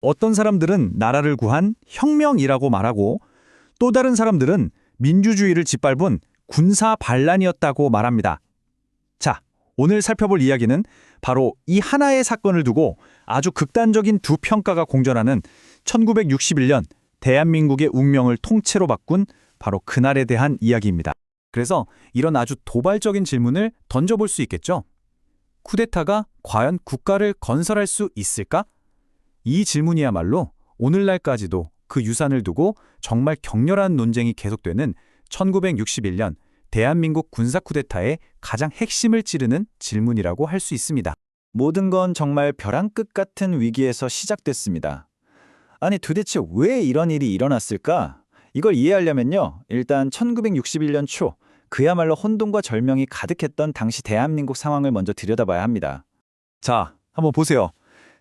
어떤 사람들은 나라를 구한 혁명이라고 말하고 또 다른 사람들은 민주주의를 짓밟은 군사 반란이었다고 말합니다. 자, 오늘 살펴볼 이야기는 바로 이 하나의 사건을 두고 아주 극단적인 두 평가가 공존하는 1961년 대한민국의 운명을 통째로 바꾼 바로 그날에 대한 이야기입니다. 그래서 이런 아주 도발적인 질문을 던져볼 수 있겠죠? 쿠데타가 과연 국가를 건설할 수 있을까? 이 질문이야말로 오늘날까지도 그 유산을 두고 정말 격렬한 논쟁이 계속되는 1961년 대한민국 군사 쿠데타의 가장 핵심을 찌르는 질문이라고 할 수 있습니다. 모든 건 정말 벼랑 끝 같은 위기에서 시작됐습니다. 아니 도대체 왜 이런 일이 일어났을까? 이걸 이해하려면요. 일단 1961년 초 그야말로 혼돈과 절명이 가득했던 당시 대한민국 상황을 먼저 들여다봐야 합니다. 자, 한번 보세요.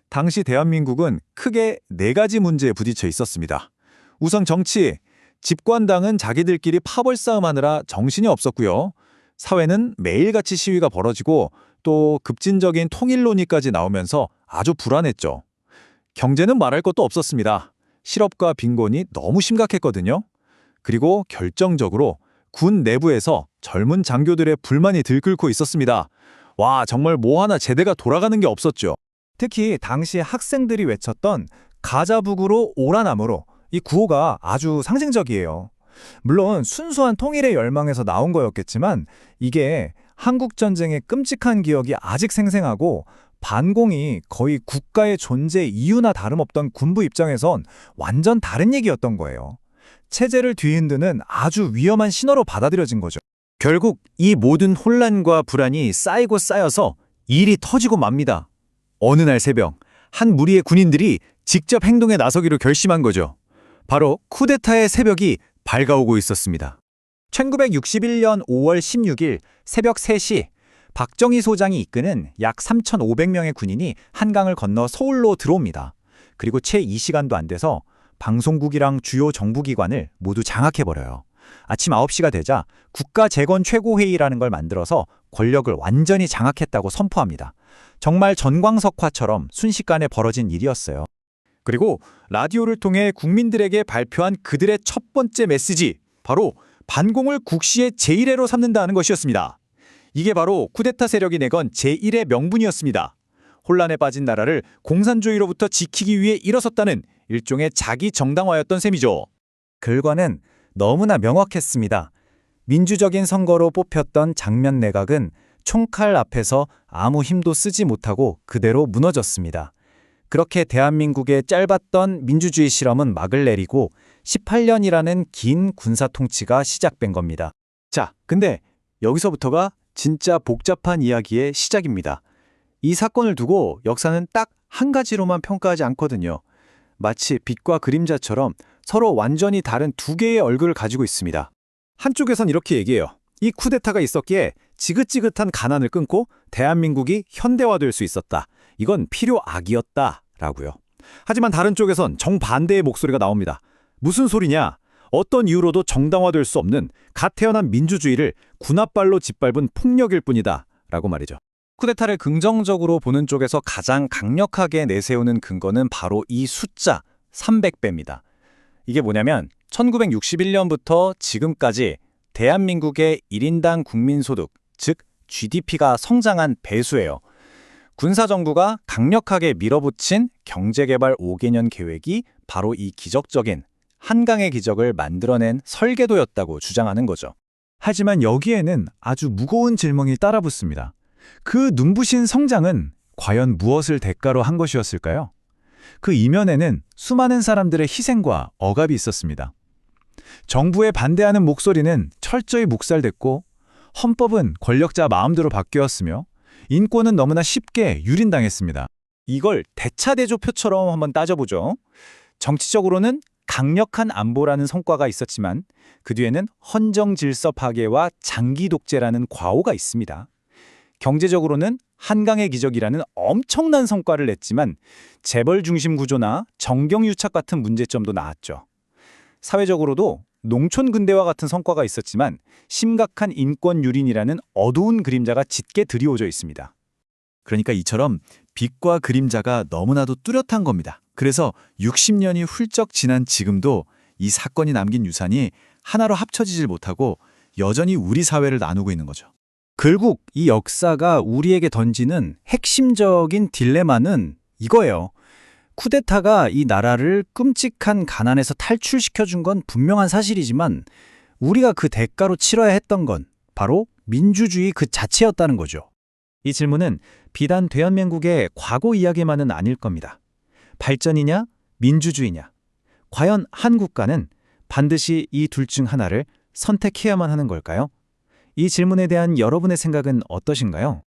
당시 대한민국은 크게 네 가지 문제에 부딪혀 있었습니다. 우선 정치, 집권당은 자기들끼리 파벌 싸움하느라 정신이 없었고요. 사회는 매일같이 시위가 벌어지고 또 급진적인 통일 논의까지 나오면서 아주 불안했죠. 경제는 말할 것도 없었습니다. 실업과 빈곤이 너무 심각했거든요. 그리고 결정적으로 군 내부에서 젊은 장교들의 불만이 들끓고 있었습니다. 와, 정말 뭐 하나 제대가 돌아가는 게 없었죠. 특히 당시 학생들이 외쳤던 가자북으로 오라나무로 이 구호가 아주 상징적이에요. 물론 순수한 통일의 열망에서 나온 거였겠지만 이게 한국전쟁의 끔찍한 기억이 아직 생생하고 반공이 거의 국가의 존재 이유나 다름없던 군부 입장에선 완전 다른 얘기였던 거예요. 체제를 뒤흔드는 아주 위험한 신호로 받아들여진 거죠. 결국 이 모든 혼란과 불안이 쌓이고 쌓여서 일이 터지고 맙니다. 어느 날 새벽, 한 무리의 군인들이 직접 행동에 나서기로 결심한 거죠. 바로 쿠데타의 새벽이 밝아오고 있었습니다. 1961년 5월 16일 새벽 3시 박정희 소장이 이끄는 약 3,500명의 군인이 한강을 건너 서울로 들어옵니다. 그리고 채 2시간도 안 돼서 방송국이랑 주요 정부기관을 모두 장악해버려요. 아침 9시가 되자 국가재건 최고회의라는 걸 만들어서 권력을 완전히 장악했다고 선포합니다. 정말 전광석화처럼 순식간에 벌어진 일이었어요. 그리고 라디오를 통해 국민들에게 발표한 그들의 첫 번째 메시지, 바로 반공을 국시의 제1해로 삼는다는 것이었습니다. 이게 바로 쿠데타 세력이 내건 제1의 명분이었습니다. 혼란에 빠진 나라를 공산주의로부터 지키기 위해 일어섰다는 일종의 자기 정당화였던 셈이죠. 결과는 너무나 명확했습니다. 민주적인 선거로 뽑혔던 장면 내각은 총칼 앞에서 아무 힘도 쓰지 못하고 그대로 무너졌습니다. 그렇게 대한민국의 짧았던 민주주의 실험은 막을 내리고 18년이라는 긴 군사 통치가 시작된 겁니다. 자, 근데 여기서부터가 진짜 복잡한 이야기의 시작입니다. 이 사건을 두고 역사는 딱 한 가지로만 평가하지 않거든요. 마치 빛과 그림자처럼 서로 완전히 다른 두 개의 얼굴을 가지고 있습니다. 한쪽에선 이렇게 얘기해요. 이 쿠데타가 있었기에 지긋지긋한 가난을 끊고 대한민국이 현대화될 수 있었다. 이건 필요악이었다. 라고요. 하지만 다른 쪽에선 정반대의 목소리가 나옵니다. 무슨 소리냐? 어떤 이유로도 정당화될 수 없는 갓 태어난 민주주의를 군합발로 짓밟은 폭력일 뿐이다. 라고 말이죠. 쿠데타를 긍정적으로 보는 쪽에서 가장 강력하게 내세우는 근거는 바로 이 숫자 300배입니다. 이게 뭐냐면 1961년부터 지금까지 대한민국의 1인당 국민소득, 즉 GDP가 성장한 배수예요. 군사정부가 강력하게 밀어붙인 경제개발 5개년 계획이 바로 이 기적적인 한강의 기적을 만들어낸 설계도였다고 주장하는 거죠. 하지만 여기에는 아주 무거운 질문이 따라붙습니다. 그 눈부신 성장은 과연 무엇을 대가로 한 것이었을까요? 그 이면에는 수많은 사람들의 희생과 억압이 있었습니다. 정부에 반대하는 목소리는 철저히 묵살됐고 헌법은 권력자 마음대로 바뀌었으며 인권은 너무나 쉽게 유린당했습니다. 이걸 대차대조표처럼 한번 따져보죠. 정치적으로는 강력한 안보라는 성과가 있었지만 그 뒤에는 헌정질서 파괴와 장기 독재라는 과오가 있습니다. 경제적으로는 한강의 기적이라는 엄청난 성과를 냈지만 재벌 중심 구조나 정경유착 같은 문제점도 나왔죠. 사회적으로도 농촌 근대화 같은 성과가 있었지만 심각한 인권 유린이라는 어두운 그림자가 짙게 드리워져 있습니다. 그러니까 이처럼 빛과 그림자가 너무나도 뚜렷한 겁니다. 그래서 60년이 훌쩍 지난 지금도 이 사건이 남긴 유산이 하나로 합쳐지질 못하고 여전히 우리 사회를 나누고 있는 거죠. 결국 이 역사가 우리에게 던지는 핵심적인 딜레마는 이거예요. 쿠데타가 이 나라를 끔찍한 가난에서 탈출시켜준 건 분명한 사실이지만 우리가 그 대가로 치러야 했던 건 바로 민주주의 그 자체였다는 거죠. 이 질문은 비단 대한민국의 과거 이야기만은 아닐 겁니다. 발전이냐, 민주주의냐. 과연 한 국가는 반드시 이 둘 중 하나를 선택해야만 하는 걸까요? 이 질문에 대한 여러분의 생각은 어떠신가요?